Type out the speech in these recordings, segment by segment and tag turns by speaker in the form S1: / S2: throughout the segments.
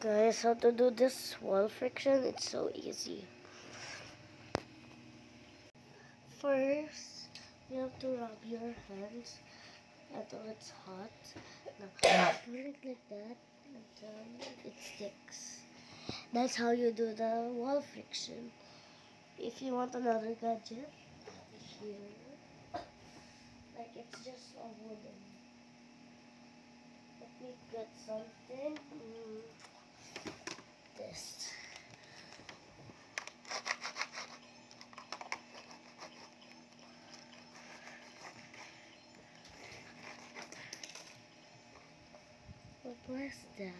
S1: Guys, how to do this wall friction? It's so easy. First, you have to rub your hands until it's hot. Now, put it like that until it sticks. That's how you do the wall friction. If you want another gadget, here, like it's just a wooden. Let me get something. This. Where's that?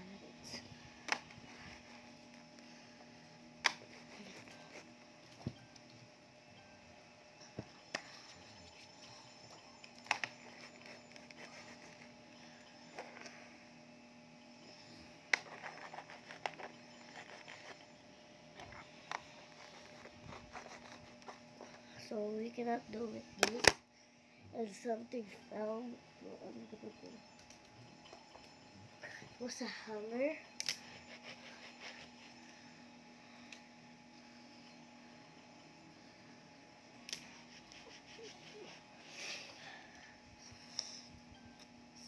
S1: So we cannot do with this, and something fell. It was a hanger.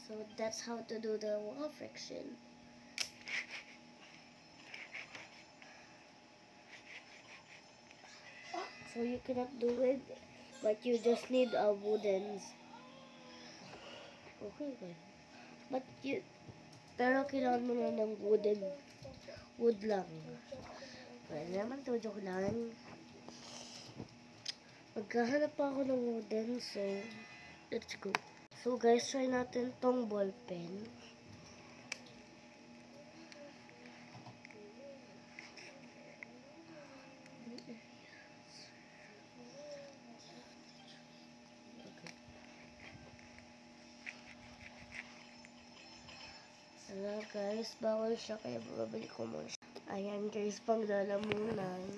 S1: So that's how to do the wall friction. So you cannot do it, but you just need a wooden. Okay, but pero kailangan mo na ng wood lang. Well, naman to, joke lang. Maghahanap pa ako ng wooden, so let's go. So guys, try natin tong ball pen. Ayan guys, bawal siya kaya babalik ko muna siya. Ayan guys, panglalamunan.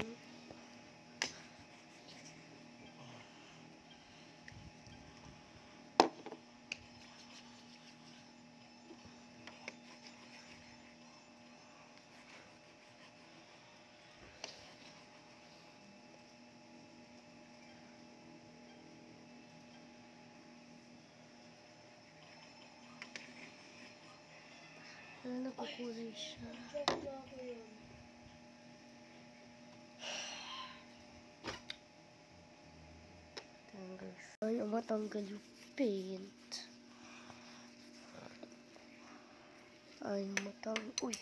S1: Nakukulay siya. Ayaw matanggal yung paint. Ayaw matanggal. Uy!